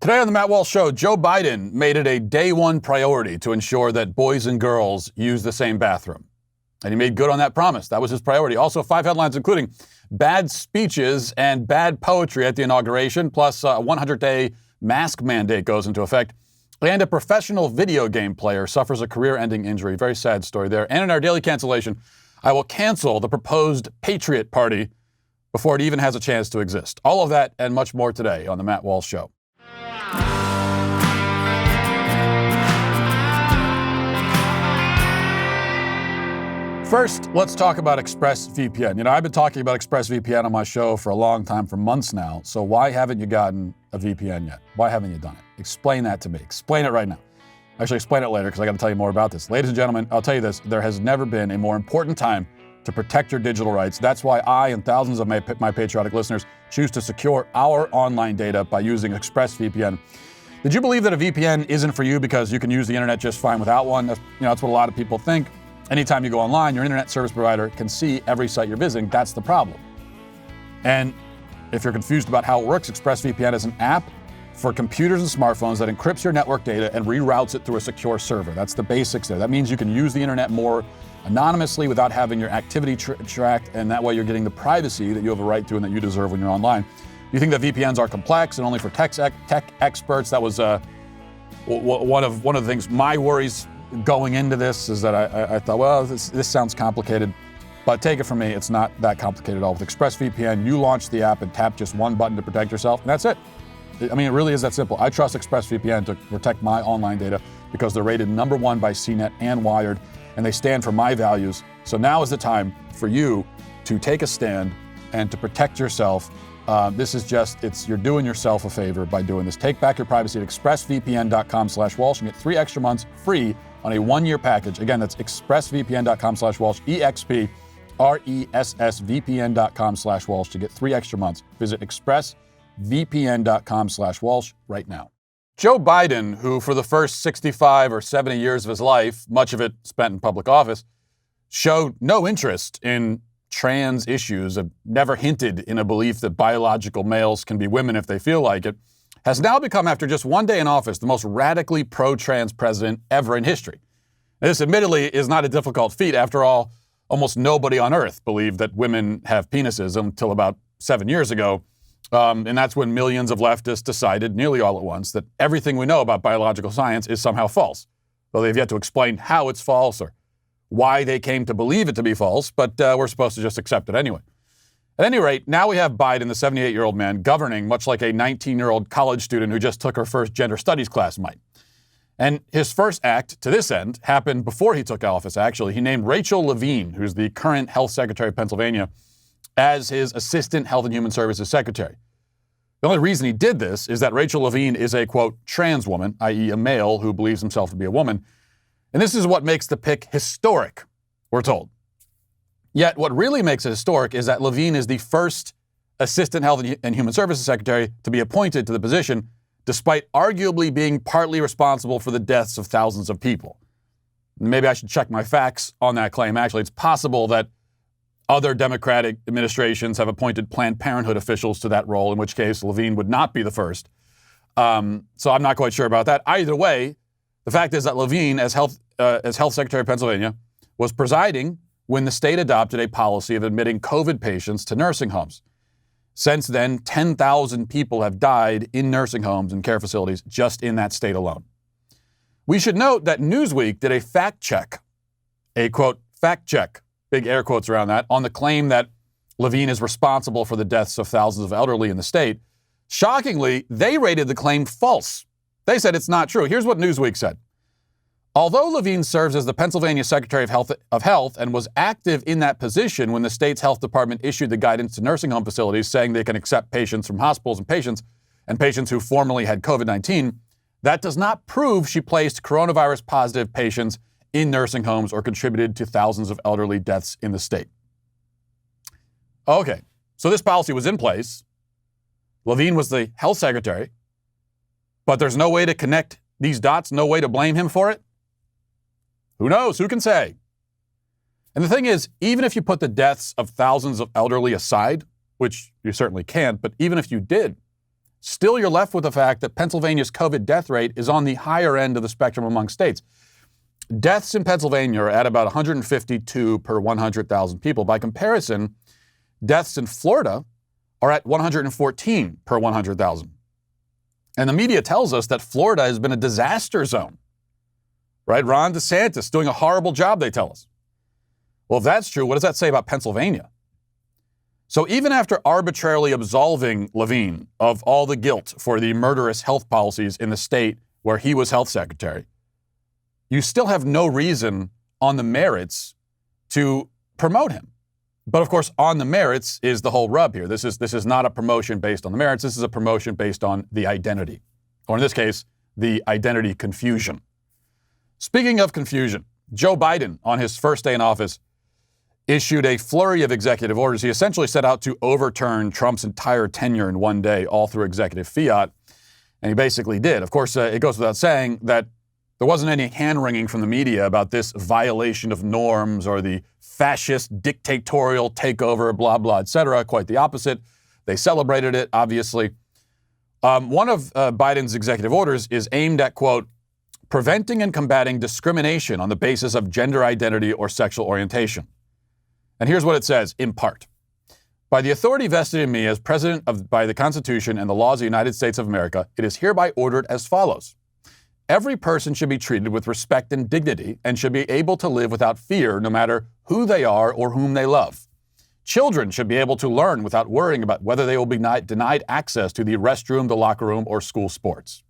Today on the Matt Walsh Show, Joe Biden made it a day one priority to ensure that boys and girls use the same bathroom. And he made good on that promise. That was his priority. Also, 5 headlines, including bad speeches and bad poetry at the inauguration, plus a 100-day mask mandate goes into effect. And a professional video game player suffers a career-ending injury. Very sad story there. And in our daily cancellation, I will cancel the proposed Patriot Party before it even has a chance to exist. All of that and much more today on the Matt Walsh Show. First, let's talk about ExpressVPN. You know, I've been talking about ExpressVPN on my show for a long time, for months now. So why haven't you gotten a VPN yet? Why haven't you done it? Explain that to me. Explain it right now. Actually, explain it later because I got to tell you more about this. Ladies and gentlemen, I'll tell you this. There has never been a more important time to protect your digital rights. That's why I and thousands of my patriotic listeners choose to secure our online data by using ExpressVPN. Did you believe that a VPN isn't for you because you can use the internet just fine without one? That's what a lot of people think. Anytime you go online, your internet service provider can see every site you're visiting. That's the problem. And if you're confused about how it works, ExpressVPN is an app for computers and smartphones that encrypts your network data and reroutes it through a secure server. That's the basics there. That means you can use the internet more anonymously without having your activity tracked, and that way you're getting the privacy that you have a right to and that you deserve when you're online. You think that VPNs are complex and only for tech experts? That was one of the things. My worries going into this is that I thought, well, this sounds complicated, but take it from me, it's not that complicated at all. With ExpressVPN, you launch the app and tap just one button to protect yourself, and that's it. I mean, it really is that simple. I trust ExpressVPN to protect my online data because they're rated #1 by CNET and Wired, and they stand for my values. So now is the time for you to take a stand and to protect yourself. You're doing yourself a favor by doing this. Take back your privacy at expressvpn.com/Walsh and get 3 extra months free on a 1-year package. Again, that's expressvpn.com/Walsh, expressvpn.com/Walsh to get 3 extra months. Visit expressvpn.com/Walsh right now. Joe Biden, who for the first 65 or 70 years of his life, much of it spent in public office, showed no interest in trans issues, never hinted in a belief that biological males can be women if they feel like it, has now become, after just 1 day in office, the most radically pro-trans president ever in history. This admittedly is not a difficult feat. After all, almost nobody on earth believed that women have penises until about 7 years ago. And that's when millions of leftists decided, nearly all at once, that everything we know about biological science is somehow false. Though they've yet to explain how it's false or why they came to believe it to be false, but we're supposed to just accept it anyway. At any rate, now we have Biden, the 78-year-old man, governing much like a 19-year-old college student who just took her first gender studies class might. And his first act to this end happened before he took office, actually. He named Rachel Levine, who's the current health secretary of Pennsylvania, as his assistant health and human services secretary. The only reason he did this is that Rachel Levine is a, quote, trans woman, i.e. a male who believes himself to be a woman. And this is what makes the pick historic, we're told. Yet what really makes it historic is that Levine is the first assistant health and human services secretary to be appointed to the position, despite arguably being partly responsible for the deaths of thousands of people. Maybe I should check my facts on that claim. Actually, it's possible that other Democratic administrations have appointed Planned Parenthood officials to that role, in which case Levine would not be the first. So I'm not quite sure about that. Either way, the fact is that Levine, as health secretary of Pennsylvania, was presiding when the state adopted a policy of admitting COVID patients to nursing homes. Since then, 10,000 people have died in nursing homes and care facilities just in that state alone. We should note that Newsweek did a fact check, big air quotes around that, on the claim that Levine is responsible for the deaths of thousands of elderly in the state. Shockingly, they rated the claim false. They said it's not true. Here's what Newsweek said. Although Levine serves as the Pennsylvania Secretary of Health and was active in that position when the state's health department issued the guidance to nursing home facilities saying they can accept patients from hospitals and patients who formerly had COVID-19, that does not prove she placed coronavirus-positive patients in nursing homes or contributed to thousands of elderly deaths in the state. Okay, so this policy was in place. Levine was the health secretary, but there's no way to connect these dots, no way to blame him for it? Who knows? Who can say? And the thing is, even if you put the deaths of thousands of elderly aside, which you certainly can't, but even if you did, still you're left with the fact that Pennsylvania's COVID death rate is on the higher end of the spectrum among states. Deaths in Pennsylvania are at about 152 per 100,000 people. By comparison, deaths in Florida are at 114 per 100,000. And the media tells us that Florida has been a disaster zone, right? Ron DeSantis doing a horrible job, they tell us. Well, if that's true, what does that say about Pennsylvania? So even after arbitrarily absolving Levine of all the guilt for the murderous health policies in the state where he was health secretary, you still have no reason on the merits to promote him. But of course, on the merits is the whole rub here. This is not a promotion based on the merits. This is a promotion based on the identity, or in this case, the identity confusion. Speaking of confusion, Joe Biden, on his first day in office, issued a flurry of executive orders. He essentially set out to overturn Trump's entire tenure in one day, all through executive fiat, and he basically did. Of course, it goes without saying that there wasn't any hand-wringing from the media about this violation of norms or the fascist dictatorial takeover, blah, blah, et cetera. Quite the opposite. They celebrated it, obviously. One of Biden's executive orders is aimed at, quote, preventing and combating discrimination on the basis of gender identity or sexual orientation. And here's what it says, in part. By the authority vested in me as president by the Constitution and the laws of the United States of America, it is hereby ordered as follows. Every person should be treated with respect and dignity and should be able to live without fear no matter who they are or whom they love. Children should be able to learn without worrying about whether they will be denied access to the restroom, the locker room, or school sports.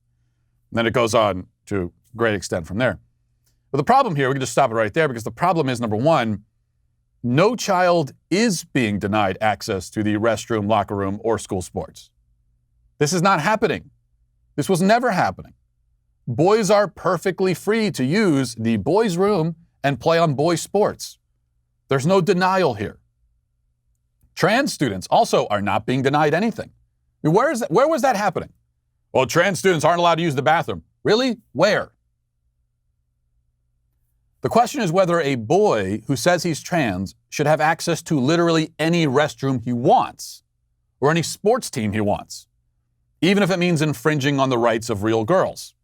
And then it goes on to great extent from there. But the problem here, we can just stop it right there because the problem is, number one, no child is being denied access to the restroom, locker room, or school sports. This is not happening. This was never happening. Boys are perfectly free to use the boys' room and play on boys' sports. There's no denial here. Trans students also are not being denied anything. I mean, where was that happening? Well, trans students aren't allowed to use the bathroom. Really? Where? The question is whether a boy who says he's trans should have access to literally any restroom he wants or any sports team he wants, even if it means infringing on the rights of real girls.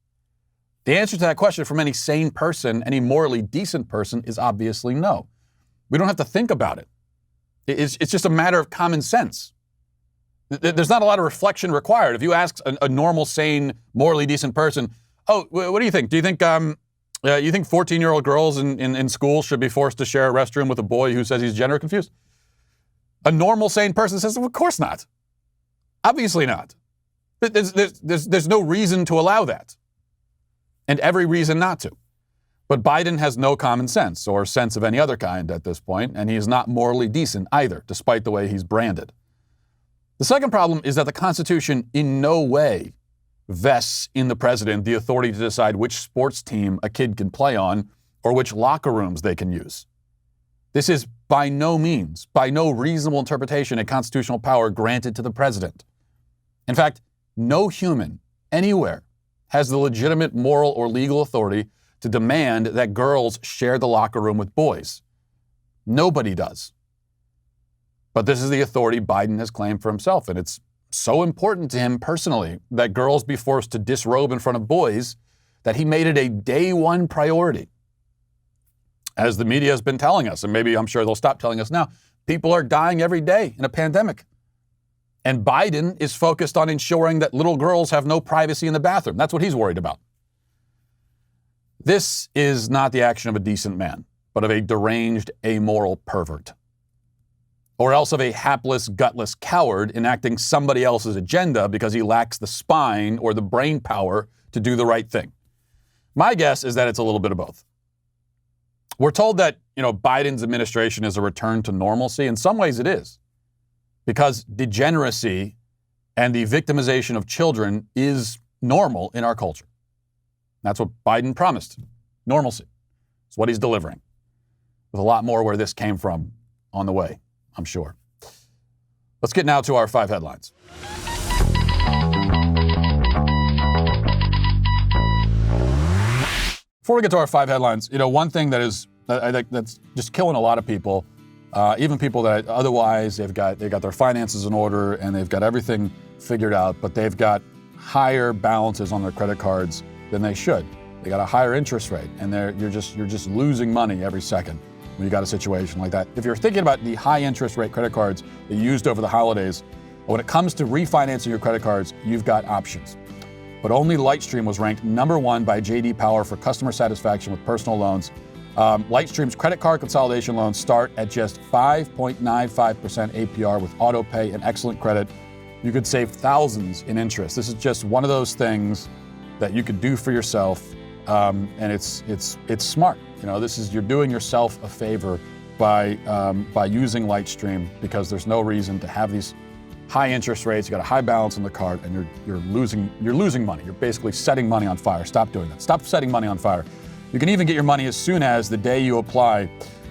The answer to that question from any sane person, any morally decent person, is obviously no. We don't have to think about it. It's just a matter of common sense. There's not a lot of reflection required. If you ask a normal, sane, morally decent person, oh, what do you think? Do you think 14-year-old girls in school should be forced to share a restroom with a boy who says he's gender confused? A normal, sane person says, well, of course not. Obviously not. There's no reason to allow that. And every reason not to. But Biden has no common sense or sense of any other kind at this point, and he is not morally decent either, despite the way he's branded. The second problem is that the Constitution in no way vests in the president the authority to decide which sports team a kid can play on or which locker rooms they can use. This is by no means, by no reasonable interpretation, a constitutional power granted to the president. In fact, no human anywhere has the legitimate moral or legal authority to demand that girls share the locker room with boys. Nobody does. But this is the authority Biden has claimed for himself, and it's so important to him personally that girls be forced to disrobe in front of boys that he made it a day one priority. As the media has been telling us, and maybe I'm sure they'll stop telling us now, people are dying every day in a pandemic. And Biden is focused on ensuring that little girls have no privacy in the bathroom. That's what he's worried about. This is not the action of a decent man, but of a deranged, amoral pervert. Or else of a hapless, gutless coward enacting somebody else's agenda because he lacks the spine or the brain power to do the right thing. My guess is that it's a little bit of both. We're told that, Biden's administration is a return to normalcy. In some ways it is. Because degeneracy and the victimization of children is normal in our culture. That's what Biden promised. Normalcy. It's what he's delivering. With a lot more where this came from on the way, I'm sure. Let's get now to our 5 headlines. Before we get to our 5 headlines, one thing that is, I think that's just killing a lot of people, even people that otherwise they've got their finances in order and they've got everything figured out, but they've got higher balances on their credit cards than they should. They got a higher interest rate, and you're just losing money every second when you got a situation like that. If you're thinking about the high interest rate credit cards that you used over the holidays, when it comes to refinancing your credit cards, you've got options. But only Lightstream was ranked number 1 by J.D. Power for customer satisfaction with personal loans. Lightstream's credit card consolidation loans start at just 5.95% APR with auto pay and excellent credit. You could save thousands in interest. This is just one of those things that you could do for yourself, and it's smart. You know, you're doing yourself a favor by using Lightstream, because there's no reason to have these high interest rates. You got a high balance on the card, and you're losing money. You're basically setting money on fire. Stop doing that. Stop setting money on fire. You can even get your money as soon as the day you apply.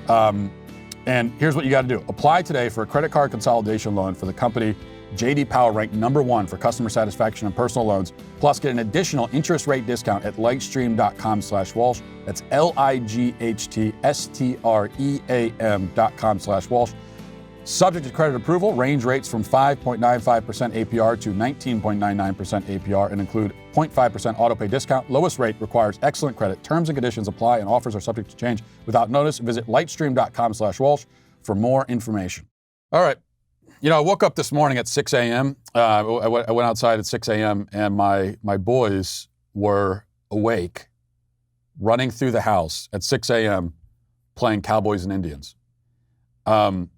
And here's what you got to do. Apply today for a credit card consolidation loan for the company J.D. Power ranked number 1 for customer satisfaction and personal loans. Plus, get an additional interest rate discount at lightstream.com/Walsh. That's lightstream.com/Walsh. Subject to credit approval, range rates from 5.95% APR to 19.99% APR and include 0.5% autopay discount. Lowest rate requires excellent credit. Terms and conditions apply, and offers are subject to change without notice. Visit lightstream.com/Walsh for more information. All right. You know, I woke up this morning at 6 a.m. I went outside at 6 a.m. and my boys were awake, running through the house at 6 a.m. playing Cowboys and Indians. And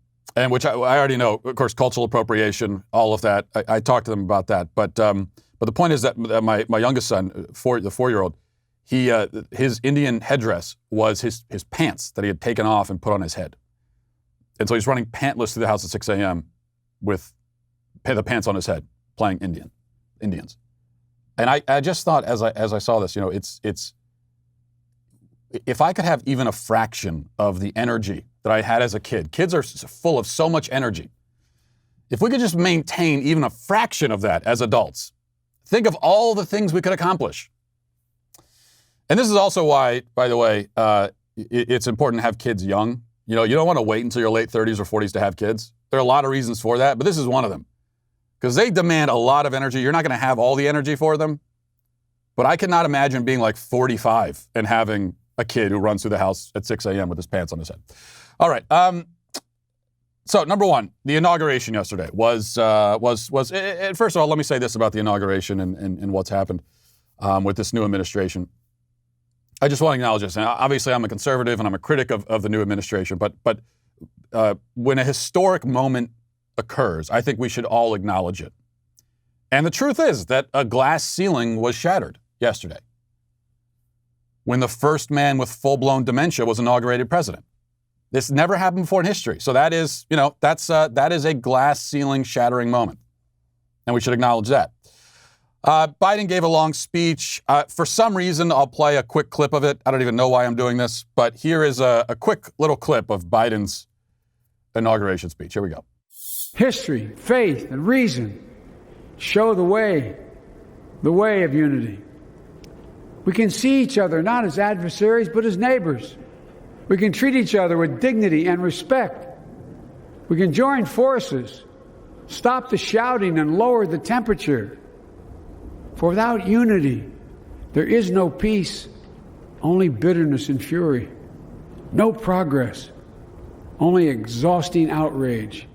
which I already know, of course, cultural appropriation, all of that. I talked to them about that. But the point is that my youngest son, the 4-year-old, his Indian headdress was his pants that he had taken off and put on his head. And so he's running pantless through the house at 6 a.m. with the pants on his head, playing Indians. And I just thought, as I saw this, you know, it's if I could have even a fraction of the energy that I had as a kid. Kids are full of so much energy. If we could just maintain even a fraction of that as adults, think of all the things we could accomplish. And this is also why, by the way, it's important to have kids young. You know, you don't want to wait until your late 30s or 40s to have kids. There are a lot of reasons for that, but this is one of them. Because they demand a lot of energy. You're not going to have all the energy for them. But I cannot imagine being like 45 and having a kid who runs through the house at 6 a.m. with his pants on his head. All right. So number one, the inauguration yesterday was. First of all, let me say this about the inauguration and what's happened with this new administration. I just want to acknowledge this. And obviously, I'm a conservative and I'm a critic of the new administration. But when a historic moment occurs, I think we should all acknowledge it. And the truth is that a glass ceiling was shattered yesterday when the first man with full-blown dementia was inaugurated president. This never happened before in history. So that is, that is a glass ceiling shattering moment. And we should acknowledge that. Biden gave a long speech. For some reason, I'll play a quick clip of it. I don't even know why I'm doing this, but here is a quick little clip of Biden's inauguration speech. Here we go. History, faith, and reason show the way of unity. We can see each other not as adversaries, but as neighbors. We can treat each other with dignity and respect. We can join forces, stop the shouting, and lower the temperature. For without unity, there is no peace, only bitterness and fury. No progress, only exhausting outrage.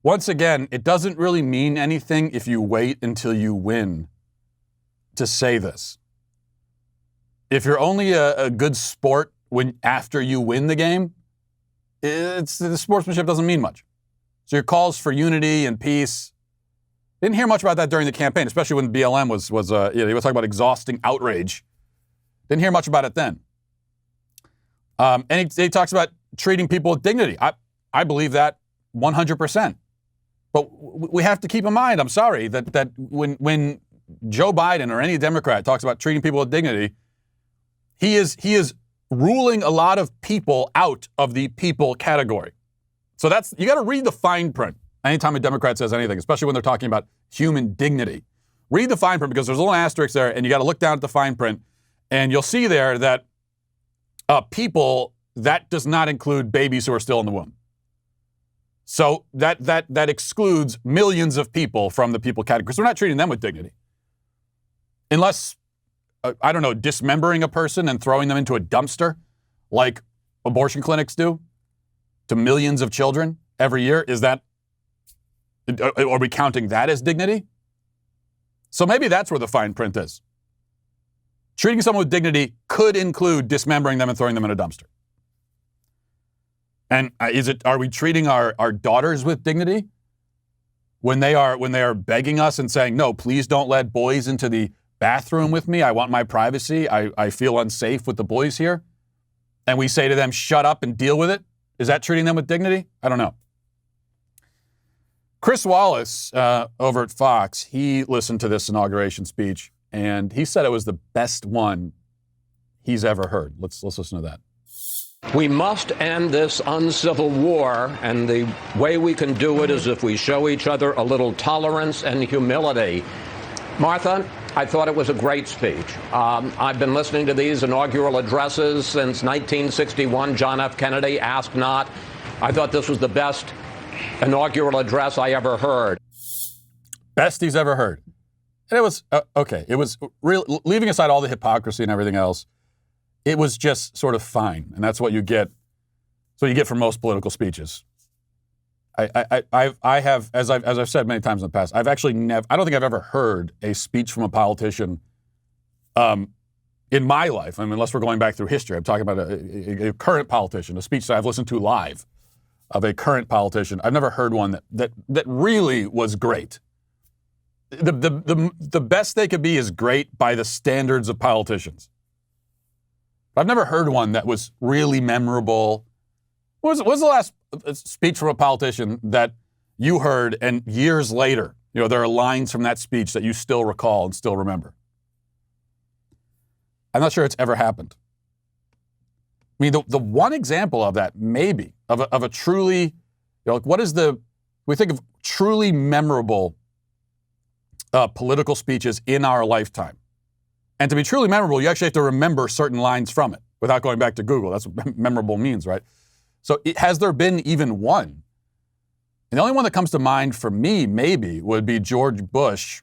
Once again, it doesn't really mean anything if you wait until you win to say this. If you're only a good sport after you win the game, the sportsmanship doesn't mean much. So your calls for unity and peace, didn't hear much about that during the campaign, especially when BLM was he was talking about exhausting outrage. Didn't hear much about it then. And he talks about treating people with dignity. I believe that 100%. But we have to keep in mind, I'm sorry, that when Joe Biden or any Democrat talks about treating people with dignity, he is ruling a lot of people out of the people category. So you got to read the fine print anytime a Democrat says anything, especially when they're talking about human dignity. Read the fine print because there's a little asterisk there, and you got to look down at the fine print, and you'll see there that people, that does not include babies who are still in the womb. So that excludes millions of people from the people category. So we're not treating them with dignity. Unless, I don't know, dismembering a person and throwing them into a dumpster like abortion clinics do to millions of children every year. Are we counting that as dignity? So maybe that's where the fine print is. Treating someone with dignity could include dismembering them and throwing them in a dumpster. And are we treating our daughters with dignity when they are begging us and saying, no, please don't let boys into the bathroom with me. I want my privacy. I feel unsafe with the boys here. And we say to them, shut up and deal with it. Is that treating them with dignity? I don't know. Chris Wallace over at Fox, he listened to this inauguration speech and he said it was the best one he's ever heard. Let's listen to that. We must end this uncivil war, and the way we can do it is if we show each other a little tolerance and humility. Martha, I thought it was a great speech. I've been listening to these inaugural addresses since 1961, John F. Kennedy, Ask Not. I thought this was the best inaugural address I ever heard. Best he's ever heard. And it was, okay, it was real, leaving aside all the hypocrisy and everything else, it was just sort of fine. And that's what you get. That's what you get from most political speeches. I have, as I've said many times in the past, I've actually I don't think I've ever heard a speech from a politician in my life. I mean, unless we're going back through history. I'm talking about a current politician, a speech that I've listened to live of a current politician. I've never heard one that really was great. The best they could be is great by the standards of politicians. I've never heard one that was really memorable. What was the last speech from a politician that you heard and years later, there are lines from that speech that you still recall and still remember? I'm not sure it's ever happened. I mean, the one example of that, maybe, of a truly, we think of truly memorable political speeches in our lifetime. And to be truly memorable, you actually have to remember certain lines from it without going back to Google. That's what memorable means, right? So has there been even one? And the only one that comes to mind for me, maybe, would be George Bush,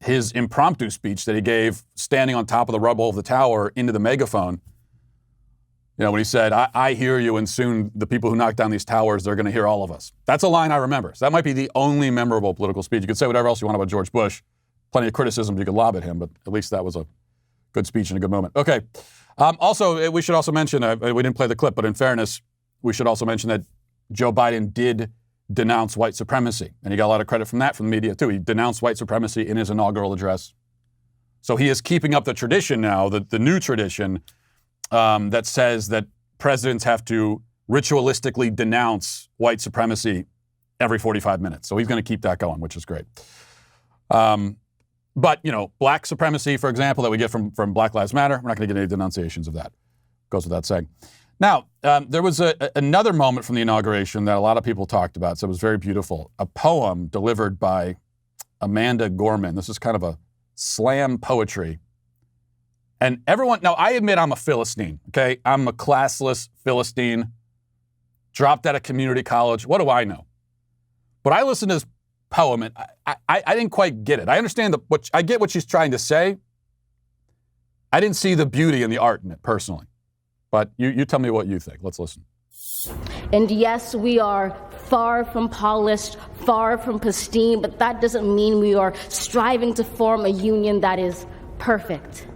his impromptu speech that he gave standing on top of the rubble of the tower into the megaphone. When he said, I hear you, and soon the people who knock down these towers, they're going to hear all of us. That's a line I remember. So that might be the only memorable political speech. You could say whatever else you want about George Bush. Plenty of criticism you could lob at him, but at least that was a good speech and a good moment. Okay. Also, we should also mention, we didn't play the clip, but in fairness, we should also mention that Joe Biden did denounce white supremacy, and he got a lot of credit from that from the media, too. He denounced white supremacy in his inaugural address. So he is keeping up the tradition now, the new tradition that says that presidents have to ritualistically denounce white supremacy every 45 minutes. So he's going to keep that going, which is great. But, black supremacy, for example, that we get from Black Lives Matter, we're not going to get any denunciations of that. Goes without saying. Now, there was another moment from the inauguration that a lot of people talked about, so it was very beautiful. A poem delivered by Amanda Gorman. This is kind of a slam poetry. And everyone, now I admit I'm a Philistine, okay? I'm a classless Philistine, dropped out of community college. What do I know? But I listened to this poem, and I didn't quite get it. I understand I get what she's trying to say. I didn't see the beauty and the art in it, personally. But you tell me what you think. Let's listen. And yes, we are far from polished, far from pristine, but that doesn't mean we are striving to form a union that is perfect.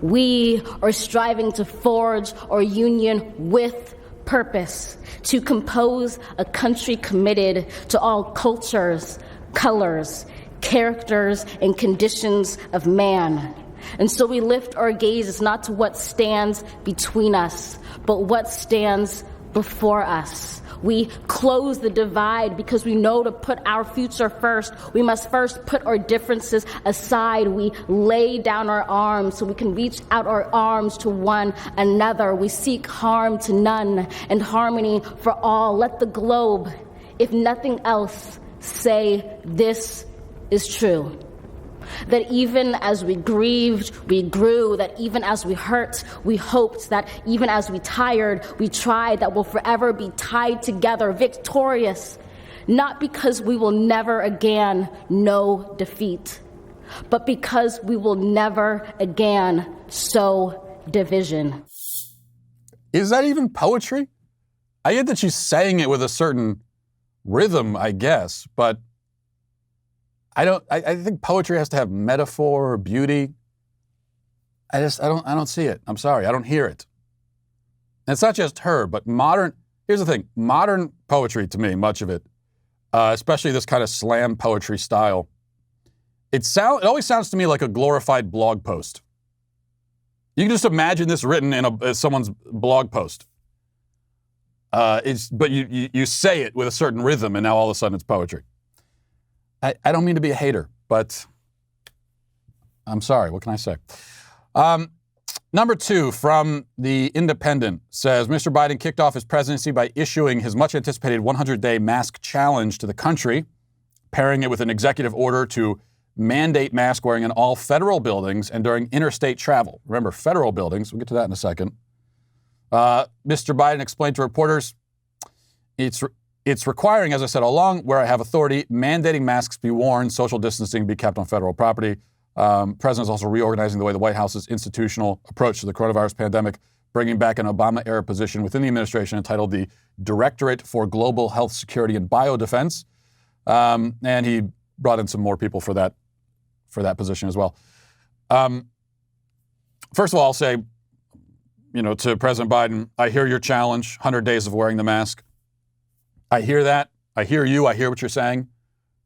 We are striving to forge our union with purpose, to compose a country committed to all cultures, colors, characters, and conditions of man. And so we lift our gazes not to what stands between us, but what stands before us. We close the divide because we know to put our future first, we must first put our differences aside. We lay down our arms so we can reach out our arms to one another. We seek harm to none and harmony for all. Let the globe, if nothing else, say this is true. That even as we grieved, we grew. That even as we hurt, we hoped. That even as we tired, we tried. That we'll forever be tied together, victorious. Not because we will never again know defeat, but because we will never again sow division. Is that even poetry? I get that she's saying it with a certain rhythm, I guess, but I think poetry has to have metaphor or beauty. I don't see it. I'm sorry. I don't hear it. And it's not just her, but here's the thing, modern poetry to me, much of it, especially this kind of slam poetry style, it always sounds to me like a glorified blog post. You can just imagine this written in someone's blog post. But you say it with a certain rhythm, and now all of a sudden it's poetry. I don't mean to be a hater, but I'm sorry. What can I say? Number 2 from The Independent says, Mr. Biden kicked off his presidency by issuing his much-anticipated 100-day mask challenge to the country, pairing it with an executive order to mandate mask wearing in all federal buildings and during interstate travel. Remember, federal buildings. We'll get to that in a second. Mr. Biden explained to reporters, it's requiring, as I said all along, where I have authority, mandating masks be worn, social distancing be kept on federal property. President is also reorganizing the way the White House's institutional approach to the coronavirus pandemic, bringing back an Obama-era position within the administration entitled the Directorate for Global Health Security and Biodefense. And he brought in some more people for that position as well. First of all, I'll say, to President Biden, I hear your challenge, 100 days of wearing the mask. I hear that. I hear you. I hear what you're saying.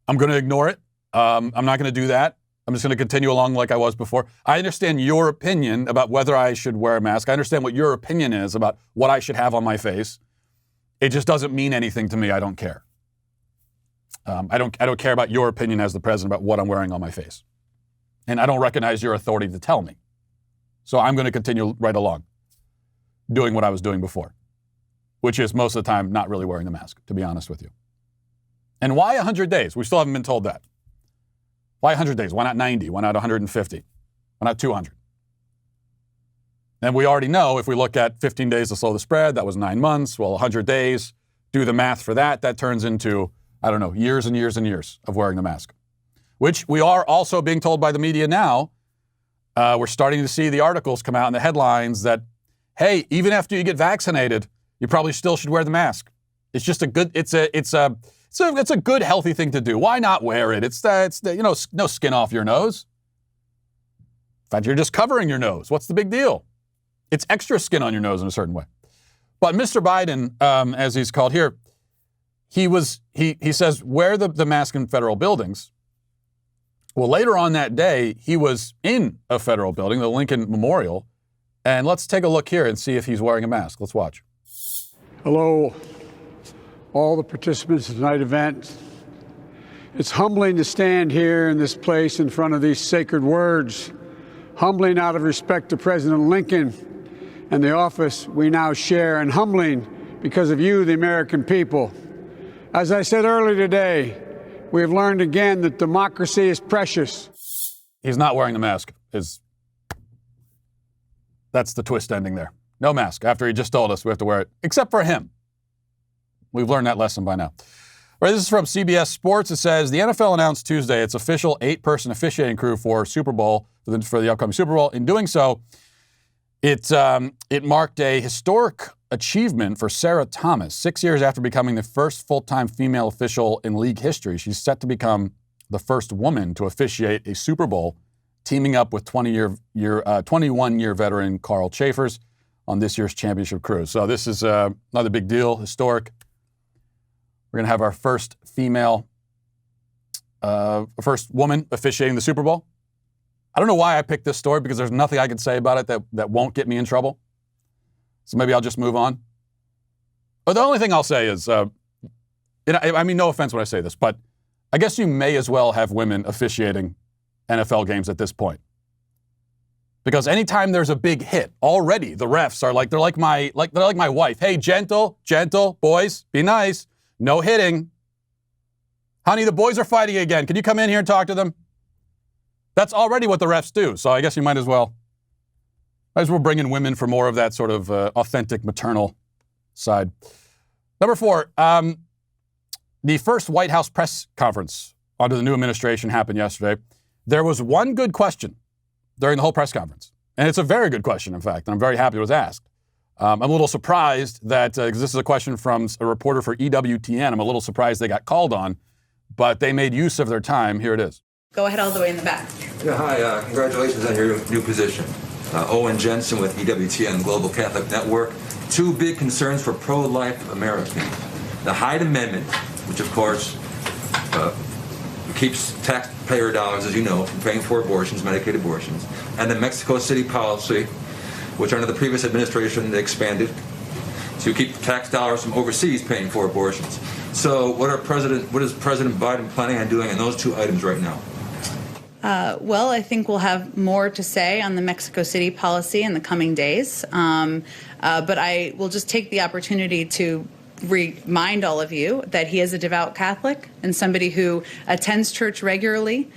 I'm going to ignore it. I'm not going to do that. I'm just going to continue along like I was before. I understand your opinion about whether I should wear a mask. I understand what your opinion is about what I should have on my face. It just doesn't mean anything to me. I don't care. I don't care about your opinion as the president about what I'm wearing on my face. And I don't recognize your authority to tell me. So I'm going to continue right along doing what I was doing before, which is most of the time not really wearing the mask, to be honest with you. And why 100 days? We still haven't been told that. Why 100 days? Why not 90? Why not 150? Why not 200? And we already know if we look at 15 days to slow the spread, that was 9 months. Well, 100 days, do the math for that. That turns into, years and years and years of wearing the mask, which we are also being told by the media now. We're starting to see the articles come out in the headlines that, hey, even after you get vaccinated, you probably still should wear the mask. It's just a good, it's a good, healthy thing to do. Why not wear it? It's no skin off your nose. In fact, you're just covering your nose. What's the big deal? It's extra skin on your nose in a certain way. But Mr. Biden, as he's called here, he says, wear the mask in federal buildings. Well, later on that day, he was in a federal building, the Lincoln Memorial. And let's take a look here and see if he's wearing a mask. Let's watch. Hello, all the participants of tonight's event. It's humbling to stand here in this place in front of these sacred words, humbling out of respect to President Lincoln and the office we now share, and humbling because of you, the American people. As I said earlier today, we have learned again that democracy is precious. He's not wearing the mask. That's the twist ending there. No mask. After he just told us we have to wear it, except for him. We've learned that lesson by now. All right, this is from CBS Sports. It says, the NFL announced Tuesday its official 8-person officiating crew for Super Bowl, for the upcoming Super Bowl. In doing so, it marked a historic achievement for Sarah Thomas. 6 years after becoming the first full-time female official in league history, she's set to become the first woman to officiate a Super Bowl, teaming up with 21-year veteran Carl Chafers on this year's championship crew. So this is another big deal, historic. We're going to have our first female, first woman officiating the Super Bowl. I don't know why I picked this story, because there's nothing I can say about it that won't get me in trouble. So maybe I'll just move on. But the only thing I'll say is, I mean, no offense when I say this, but I guess you may as well have women officiating NFL games at this point. Because anytime there's a big hit, already the refs are they're like my wife. Hey, gentle, boys, be nice. No hitting. Honey, the boys are fighting again. Can you come in here and talk to them? That's already what the refs do. So I guess you might as well bring in women for more of that sort of authentic maternal side. Number 4, the first White House press conference under the new administration happened yesterday. There was one good question during the whole press conference. And it's a very good question, in fact, and I'm very happy it was asked. I'm a little surprised that, because this is a question from a reporter for EWTN, I'm a little surprised they got called on, but they made use of their time. Here it is. Go ahead all the way in the back. Yeah, hi, congratulations on your new position. Owen Jensen with EWTN Global Catholic Network. 2 big concerns for pro-life Americans. The Hyde Amendment, which of course keeps taxpayer dollars, as you know, from paying for abortions, Medicaid abortions, and the Mexico City policy, which under the previous administration they expanded to keep tax dollars from overseas paying for abortions. So what is President Biden planning on doing on those 2 items right now? Well, I think we'll have more to say on the Mexico City policy in the coming days. But I will just take the opportunity to remind all of you that he is a devout Catholic and somebody who attends church regularly.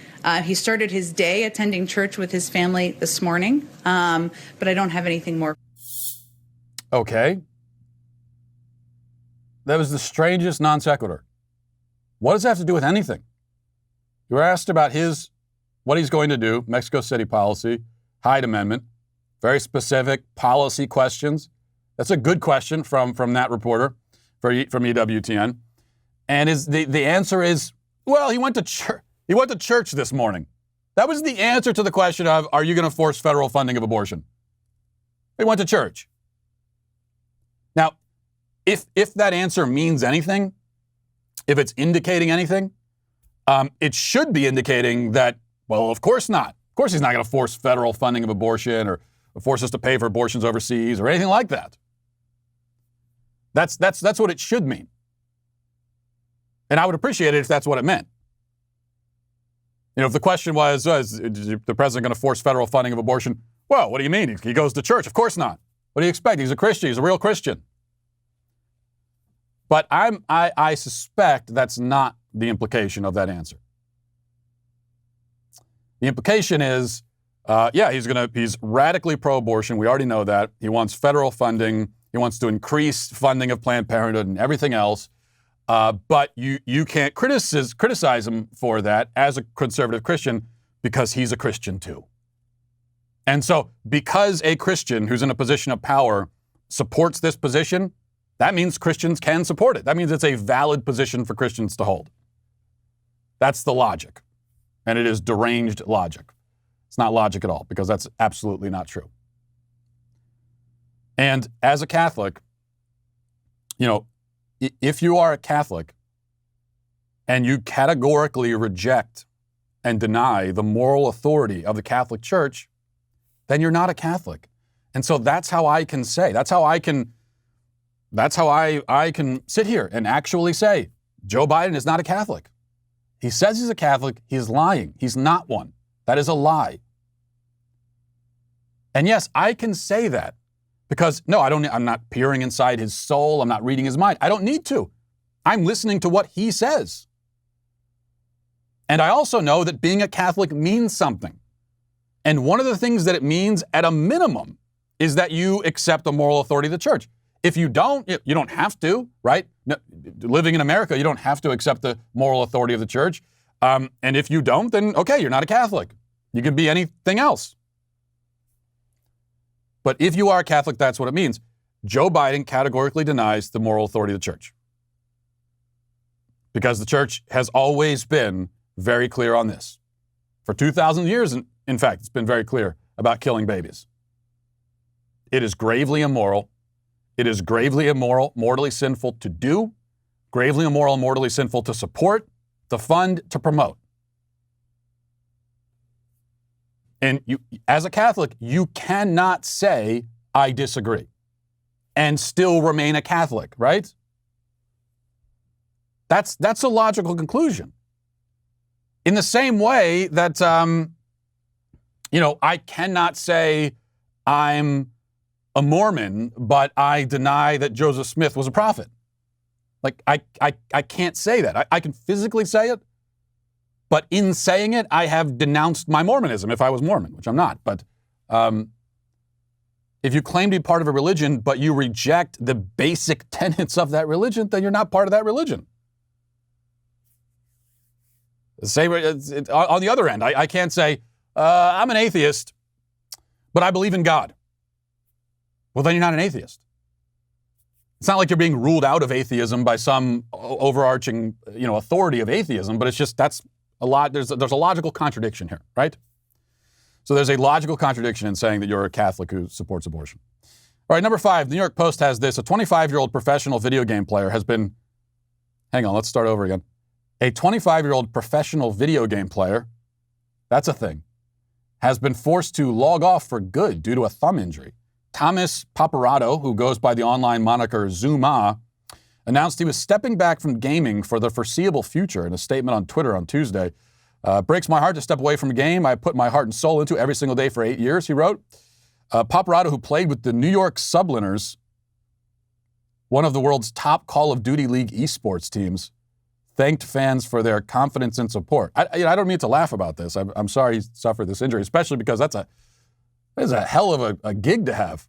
He started his day attending church with his family this morning, but I don't have anything more. Okay. That was the strangest non sequitur. What does that have to do with anything? You were asked about what he's going to do, Mexico City policy, Hyde Amendment, very specific policy questions. That's a good question from that reporter from EWTN. And the answer is, well, he went to church. He went to church this morning. That was the answer to the question of, are you going to force federal funding of abortion? He went to church. Now, if that answer means anything, if it's indicating anything, it should be indicating that, well, of course not. Of course he's not going to force federal funding of abortion or force us to pay for abortions overseas or anything like that. That's what it should mean. And I would appreciate it if that's what it meant. You know, if the question was, is the president going to force federal funding of abortion? Well, what do you mean? He goes to church. Of course not. What do you expect? He's a Christian. He's a real Christian. But I suspect that's not the implication of that answer. The implication is, he's radically pro-abortion. We already know that. He wants federal funding. He wants to increase funding of Planned Parenthood and everything else. But you can't criticize him for that as a conservative Christian because he's a Christian too. And so because a Christian who's in a position of power supports this position, that means Christians can support it. That means it's a valid position for Christians to hold. That's the logic. And it is deranged logic. It's not logic at all because that's absolutely not true. And as a Catholic, you know, if you are a Catholic and you categorically reject and deny the moral authority of the Catholic Church, then you're not a Catholic. And so that's how I can say, that's how I can sit here and actually say, Joe Biden is not a Catholic. He says he's a Catholic. He's lying. He's not one. That is a lie. And yes, I can say that because, no, I'm not peering inside his soul. I'm not reading his mind. I don't need to. I'm listening to what he says. And I also know that being a Catholic means something. And one of the things that it means at a minimum is that you accept the moral authority of the church. If you don't, you don't have to, right? No, living in America, you don't have to accept the moral authority of the church. And if you don't, then okay, you're not a Catholic. You can be anything else. But if you are a Catholic, that's what it means. Joe Biden categorically denies the moral authority of the church. Because the church has always been very clear on this. For 2,000 years, in fact, it's been very clear about killing babies. It is gravely immoral. It is gravely immoral, mortally sinful to do, gravely immoral, mortally sinful to support, to fund, to promote. And you, as a Catholic, you cannot say, I disagree, and still remain a Catholic, right? That's a logical conclusion. In the same way that, I cannot say I'm a Mormon, but I deny that Joseph Smith was a prophet. Like, I can't say that. I can physically say it, But in saying it, I have denounced my Mormonism if I was Mormon, which I'm not. But if you claim to be part of a religion, but you reject the basic tenets of that religion, then you're not part of that religion. On the other end, I can't say, I'm an atheist, but I believe in God. Well, then you're not an atheist. It's not like you're being ruled out of atheism by some overarching, authority of atheism, but it's just there's a logical contradiction here, right? So there's a logical contradiction in saying that you're a Catholic who supports abortion. All right, number 5, the New York Post has this. A 25-year-old professional video game player has been, hang on, let's start over again. A 25-year-old professional video game player, that's a thing, has been forced to log off for good due to a thumb injury. Thomas Paparazzo, who goes by the online moniker Zuma, announced he was stepping back from gaming for the foreseeable future in a statement on Twitter on Tuesday. Breaks my heart to step away from a game I put my heart and soul into every single day for 8 years, he wrote. Paparazzo, who played with the New York Subliners, one of the world's top Call of Duty League esports teams, thanked fans for their confidence and support. I don't mean to laugh about this. I'm sorry he suffered this injury, especially because that is a hell of a gig to have.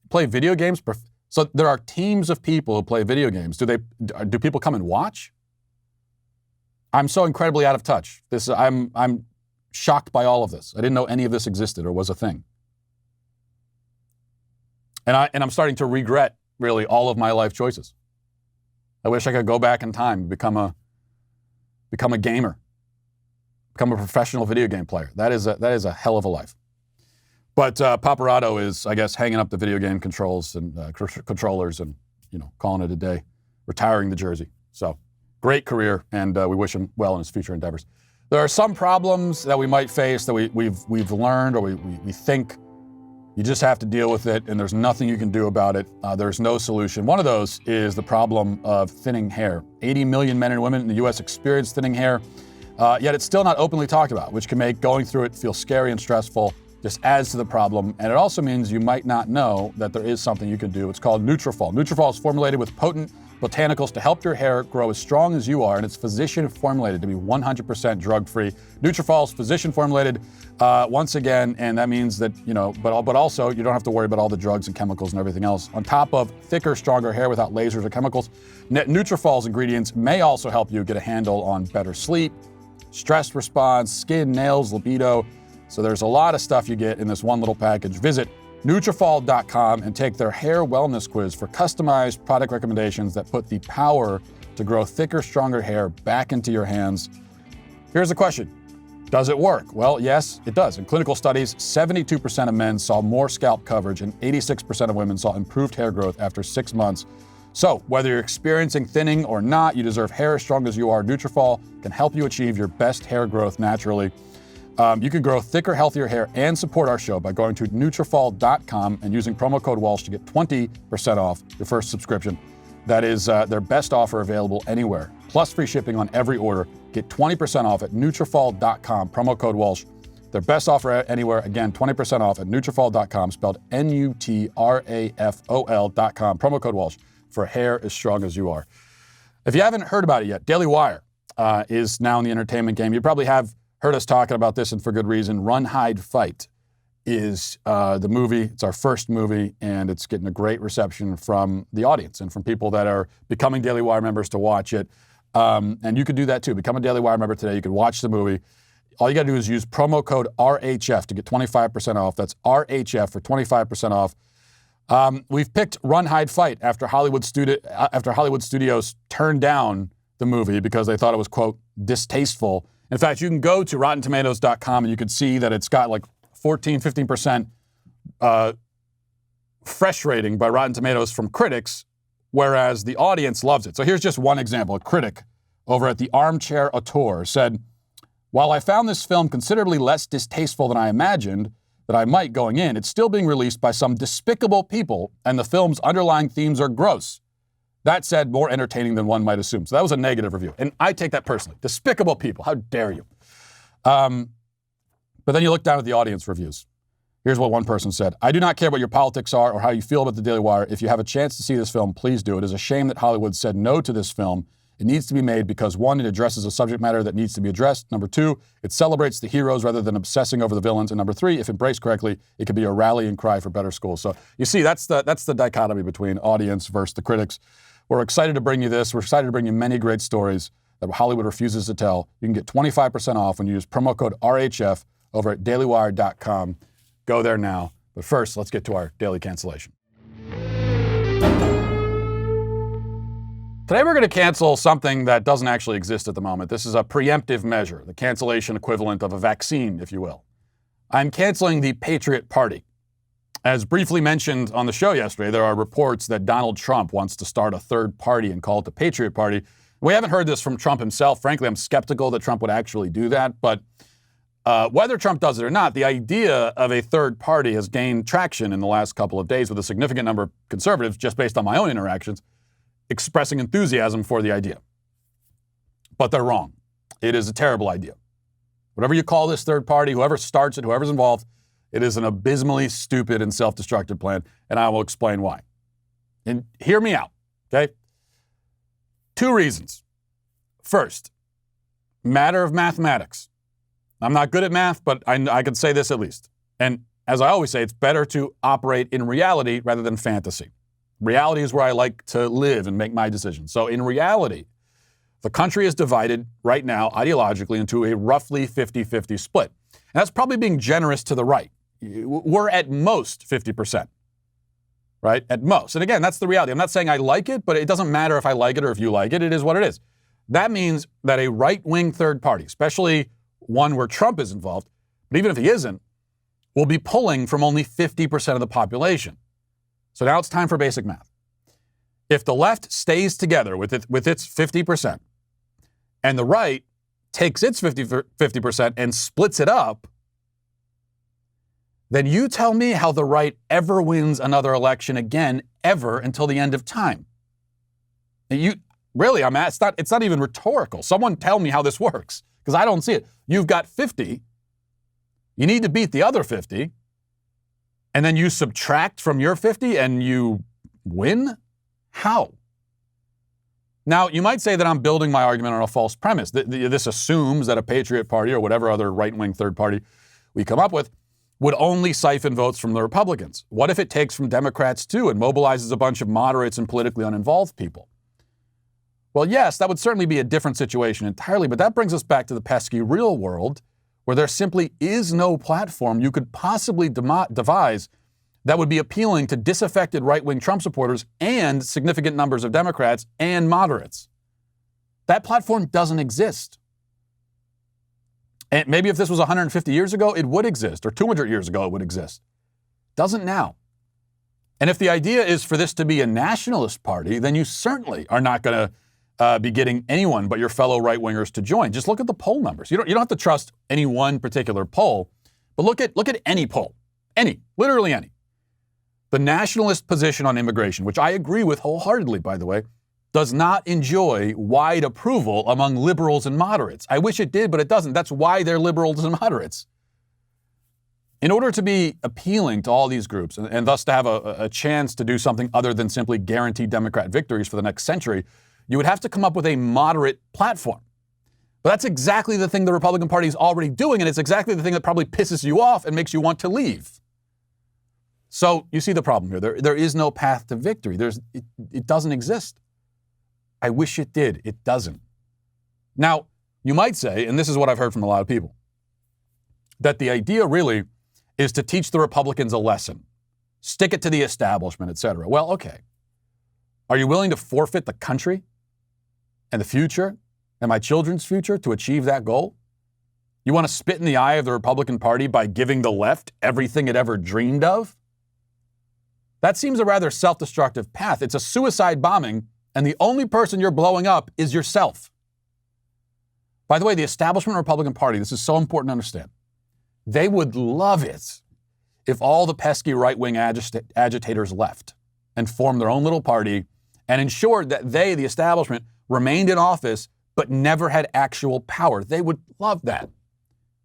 Play video games. So there are teams of people who play video games. Do people come and watch? I'm so incredibly out of touch. I'm shocked by all of this. I didn't know any of this existed or was a thing. And I'm starting to regret really all of my life choices. I wish I could go back in time and become a gamer, become a professional video game player. That is a hell of a life. But Paparazzo is, I guess, hanging up the video game controllers and calling it a day, retiring the jersey. So great career, and we wish him well in his future endeavors. There are some problems that we might face that we've learned, or we think you just have to deal with it, and there's nothing you can do about it. There's no solution. One of those is the problem of thinning hair. 80 million men and women in the U.S. experience thinning hair, yet it's still not openly talked about, which can make going through it feel scary and stressful. Just adds to the problem, and it also means you might not know that there is something you can do. It's called Nutrafol. Nutrafol is formulated with potent botanicals to help your hair grow as strong as you are, and it's physician-formulated to be 100% drug-free. Nutrafol is physician-formulated once again, and that means that, but also you don't have to worry about all the drugs and chemicals and everything else. On top of thicker, stronger hair without lasers or chemicals, Nutrafol's ingredients may also help you get a handle on better sleep, stress response, skin, nails, libido. So there's a lot of stuff you get in this one little package. Visit Nutrafol.com and take their hair wellness quiz for customized product recommendations that put the power to grow thicker, stronger hair back into your hands. Here's the question. Does it work? Well, yes, it does. In clinical studies, 72% of men saw more scalp coverage and 86% of women saw improved hair growth after 6 months. So whether you're experiencing thinning or not, you deserve hair as strong as you are. Nutrafol can help you achieve your best hair growth naturally. You can grow thicker, healthier hair and support our show by going to Nutrafol.com and using promo code Walsh to get 20% off your first subscription. That is their best offer available anywhere, plus free shipping on every order. Get 20% off at Nutrafol.com, promo code Walsh. Their best offer anywhere, again, 20% off at Nutrafol.com, spelled Nutrafol.com, promo code Walsh for hair as strong as you are. If you haven't heard about it yet, Daily Wire is now in the entertainment game. You probably have heard us talking about this, and for good reason. Run, Hide, Fight is the movie. It's our first movie, and it's getting a great reception from the audience and from people that are becoming Daily Wire members to watch it. And you could do that too. Become a Daily Wire member today. You could watch the movie. All you got to do is use promo code RHF to get 25% off. That's RHF for 25% off. We've picked Run, Hide, Fight after Hollywood Studios turned down the movie because they thought it was, quote, distasteful. In fact, you can go to RottenTomatoes.com and you can see that it's got like 14, 15% fresh rating by Rotten Tomatoes from critics, whereas the audience loves it. So here's just one example. A critic over at the Armchair Auteur said, "While I found this film considerably less distasteful than I imagined that I might going in, it's still being released by some despicable people, and the film's underlying themes are gross. That said, more entertaining than one might assume." So that was a negative review. And I take that personally. Despicable people. How dare you? But then you look down at the audience reviews. Here's what one person said. "I do not care what your politics are or how you feel about the Daily Wire. If you have a chance to see this film, please do. It is a shame that Hollywood said no to this film It needs to be made because, one, it addresses a subject matter that needs to be addressed. Number two, it celebrates the heroes rather than obsessing over the villains. And number three, if embraced correctly, it could be a rallying cry for better schools. So you see, that's the dichotomy between audience versus the critics. We're excited to bring you this. We're excited to bring you many great stories that Hollywood refuses to tell. You can get 25% off when you use promo code RHF over at dailywire.com. Go there now. But first, let's get to our daily cancellation. Today we're going to cancel something that doesn't actually exist at the moment. This is a preemptive measure, the cancellation equivalent of a vaccine, if you will. I'm canceling the Patriot Party. As briefly mentioned on the show yesterday, there are reports that Donald Trump wants to start a third party and call it the Patriot Party. We haven't heard this from Trump himself. Frankly, I'm skeptical that Trump would actually do that. But whether Trump does it or not, the idea of a third party has gained traction in the last couple of days with a significant number of conservatives, just based on my own interactions, expressing enthusiasm for the idea. But they're wrong. It is a terrible idea. Whatever you call this third party, whoever starts it, whoever's involved, it is an abysmally stupid and self-destructive plan, and I will explain why. And hear me out, okay? 2 reasons. First, matter of mathematics. I'm not good at math, but I can say this at least. And as I always say, it's better to operate in reality rather than fantasy. Reality is where I like to live and make my decisions. So in reality, the country is divided right now ideologically into a roughly 50-50 split. And that's probably being generous to the right. We're at most 50%, right? At most. And again, that's the reality. I'm not saying I like it, but it doesn't matter if I like it or if you like it. It is what it is. That means that a right-wing third party, especially one where Trump is involved, but even if he isn't, will be pulling from only 50% of the population. So now it's time for basic math. If the left stays together with its 50% and the right takes its 50% and splits it up, then you tell me how the right ever wins another election again, ever, until the end of time. And it's not even rhetorical. Someone tell me how this works, because I don't see it. You've got 50. You need to beat the other 50. And then you subtract from your 50 and you win? How? Now, you might say that I'm building my argument on a false premise. This assumes that a Patriot Party or whatever other right-wing third party we come up with would only siphon votes from the Republicans. What if it takes from Democrats too and mobilizes a bunch of moderates and politically uninvolved people? Well, yes, that would certainly be a different situation entirely, but that brings us back to the pesky real world, where there simply is no platform you could possibly devise that would be appealing to disaffected right-wing Trump supporters and significant numbers of Democrats and moderates. That platform doesn't exist. And maybe if this was 150 years ago, it would exist, or 200 years ago, it would exist. Doesn't now. And if the idea is for this to be a nationalist party, then you certainly are not going to be getting anyone but your fellow right-wingers to join. Just look at the poll numbers. You don't have to trust any one particular poll, but look at any poll. Literally any. The nationalist position on immigration, which I agree with wholeheartedly, by the way, does not enjoy wide approval among liberals and moderates. I wish it did, but it doesn't. That's why they're liberals and moderates. In order to be appealing to all these groups and thus to have a chance to do something other than simply guarantee Democrat victories for the next century, you would have to come up with a moderate platform. But that's exactly the thing the Republican Party is already doing, and it's exactly the thing that probably pisses you off and makes you want to leave. So you see the problem here. There is no path to victory. It doesn't exist. I wish it did. It doesn't. Now, you might say, and this is what I've heard from a lot of people, that the idea really is to teach the Republicans a lesson, stick it to the establishment, et cetera. Well, okay. Are you willing to forfeit the country and the future and my children's future to achieve that goal? You want to spit in the eye of the Republican Party by giving the left everything it ever dreamed of? That seems a rather self-destructive path. It's a suicide bombing, and the only person you're blowing up is yourself. By the way, the establishment Republican Party, this is so important to understand, they would love it if all the pesky right-wing agitators left and formed their own little party and ensured that they, the establishment, remained in office but never had actual power. They would love that.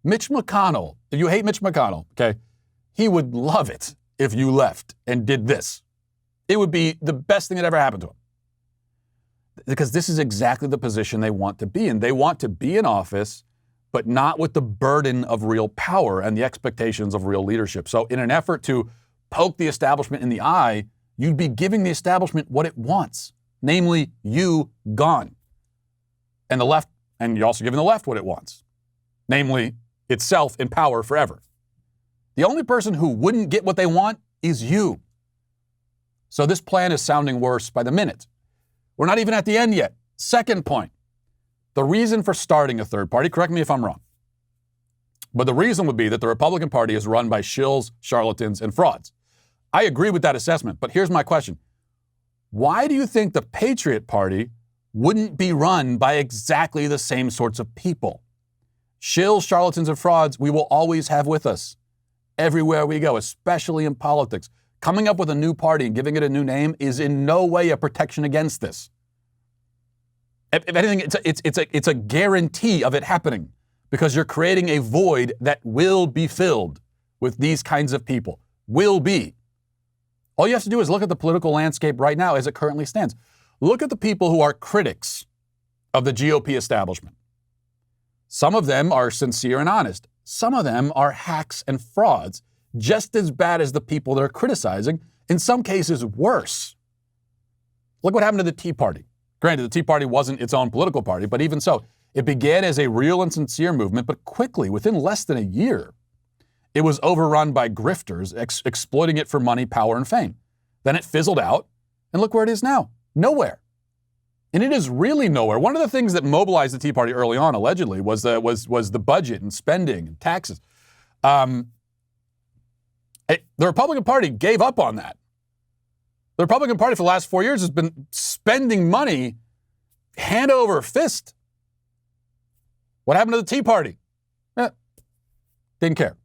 Mitch McConnell, if you hate Mitch McConnell, okay, he would love it if you left and did this. It would be the best thing that ever happened to him. Because this is exactly the position they want to be in. They want to be in office, but not with the burden of real power and the expectations of real leadership. So in an effort to poke the establishment in the eye, you'd be giving the establishment what it wants, namely you gone. And the left, and you're also giving the left what it wants, namely itself in power forever. The only person who wouldn't get what they want is you. So this plan is sounding worse by the minute. We're not even at the end yet. Second point, the reason for starting a third party, correct me if I'm wrong, but the reason would be that the Republican Party is run by shills, charlatans, and frauds. I agree with that assessment, but here's my question. Why do you think the Patriot Party wouldn't be run by exactly the same sorts of people? Shills, charlatans, and frauds we will always have with us everywhere we go, especially in politics. Coming up with a new party and giving it a new name is in no way a protection against this. If anything, it's a guarantee of it happening because you're creating a void that will be filled with these kinds of people. Will be. All you have to do is look at the political landscape right now as it currently stands. Look at the people who are critics of the GOP establishment. Some of them are sincere and honest. Some of them are hacks and frauds, just as bad as the people they're criticizing, in some cases worse. Look what happened to the Tea Party. Granted, the Tea Party wasn't its own political party, but even so, it began as a real and sincere movement, but quickly, within less than a year, it was overrun by grifters exploiting it for money, power, and fame. Then it fizzled out, and look where it is now. Nowhere. And it is really nowhere. One of the things that mobilized the Tea Party early on, allegedly, was the budget and spending and taxes. The Republican Party gave up on that. The Republican Party for the last 4 years has been spending money hand over fist. What happened to the Tea Party? Didn't care.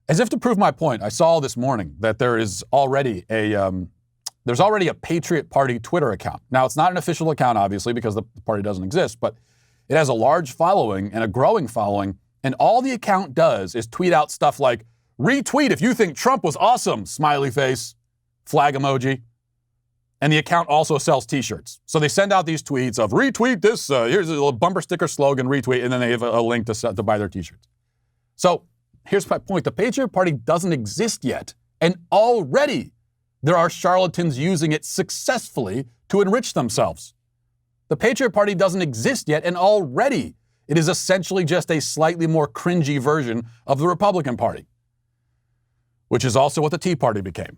As if to prove my point, I saw this morning that there's already a Patriot Party Twitter account. Now, it's not an official account, obviously, because the party doesn't exist, but it has a large following and a growing following, and all the account does is tweet out stuff like, retweet if you think Trump was awesome, smiley face, flag emoji. And the account also sells t-shirts. So they send out these tweets of retweet this, here's a little bumper sticker slogan, retweet, and then they have a link to buy their t-shirts. So here's my point. The Patriot Party doesn't exist yet, and already there are charlatans using it successfully to enrich themselves. The Patriot Party doesn't exist yet, and already it is essentially just a slightly more cringy version of the Republican Party, which is also what the Tea Party became.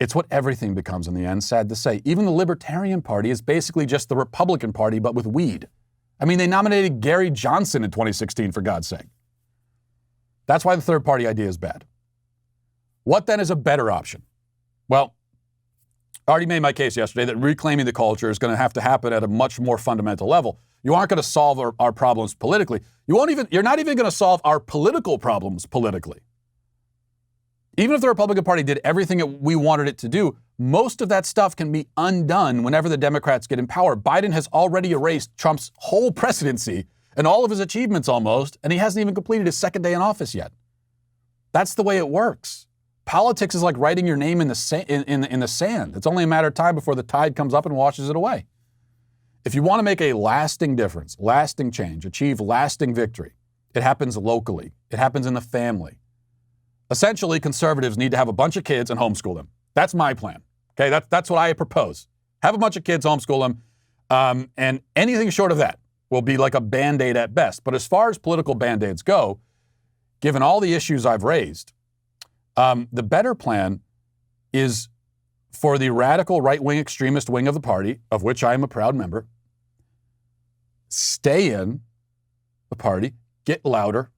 It's what everything becomes in the end, sad to say. Even the Libertarian Party is basically just the Republican Party, but with weed. I mean, they nominated Gary Johnson in 2016, for God's sake. That's why the third party idea is bad. What then is a better option? Well, I already made my case yesterday that reclaiming the culture is going to have to happen at a much more fundamental level. You aren't going to solve our problems politically. You're not even going to solve our political problems politically. Even if the Republican Party did everything that we wanted it to do, most of that stuff can be undone whenever the Democrats get in power. Biden has already erased Trump's whole presidency and all of his achievements almost, and he hasn't even completed his second day in office yet. That's the way it works. Politics is like writing your name in the sand. It's only a matter of time before the tide comes up and washes it away. If you want to make a lasting difference, lasting change, achieve lasting victory, it happens locally. It happens in the family. Essentially, conservatives need to have a bunch of kids and homeschool them. That's my plan. Okay, that's what I propose. Have a bunch of kids, homeschool them, and anything short of that will be like a Band-Aid at best. But as far as political Band-Aids go, given all the issues I've raised, the better plan is for the radical right-wing extremist wing of the party, of which I am a proud member, stay in the party, get louder,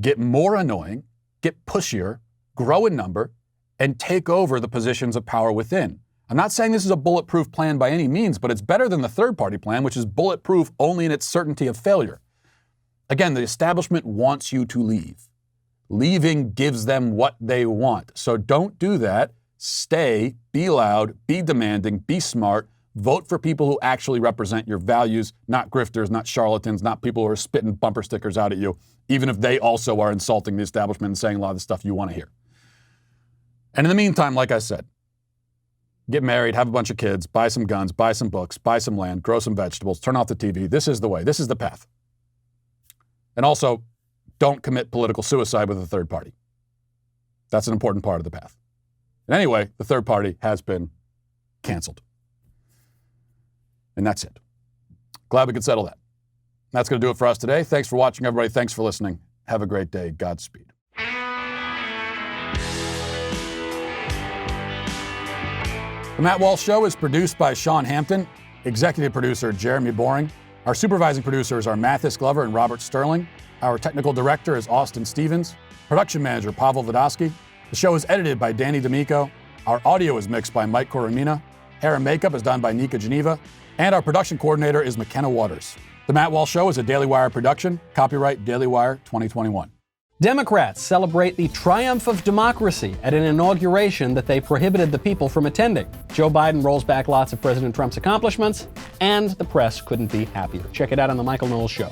get more annoying, get pushier, grow in number, and take over the positions of power within. I'm not saying this is a bulletproof plan by any means, but it's better than the third party plan, which is bulletproof only in its certainty of failure. Again, the establishment wants you to leave. Leaving gives them what they want. So don't do that. Stay, be loud, be demanding, be smart, vote for people who actually represent your values, not grifters, not charlatans, not people who are spitting bumper stickers out at you, even if they also are insulting the establishment and saying a lot of the stuff you want to hear. And in the meantime, like I said, get married, have a bunch of kids, buy some guns, buy some books, buy some land, grow some vegetables, turn off the TV. This is the way. This is the path. And also, don't commit political suicide with a third party. That's an important part of the path. And anyway, the third party has been canceled. And that's it. Glad we could settle that. That's going to do it for us today. Thanks for watching, everybody. Thanks for listening. Have a great day. Godspeed. The Matt Walsh Show is produced by Sean Hampton, executive producer Jeremy Boring. Our supervising producers are Mathis Glover and Robert Sterling. Our technical director is Austin Stevens. Production manager Pavel Vodosky. The show is edited by Danny D'Amico. Our audio is mixed by Mike Coromina. Hair and makeup is done by Nika Geneva. And our production coordinator is McKenna Waters. The Matt Walsh Show is a Daily Wire production. Copyright Daily Wire 2021. Democrats celebrate the triumph of democracy at an inauguration that they prohibited the people from attending. Joe Biden rolls back lots of President Trump's accomplishments, and the press couldn't be happier. Check it out on The Michael Knowles Show.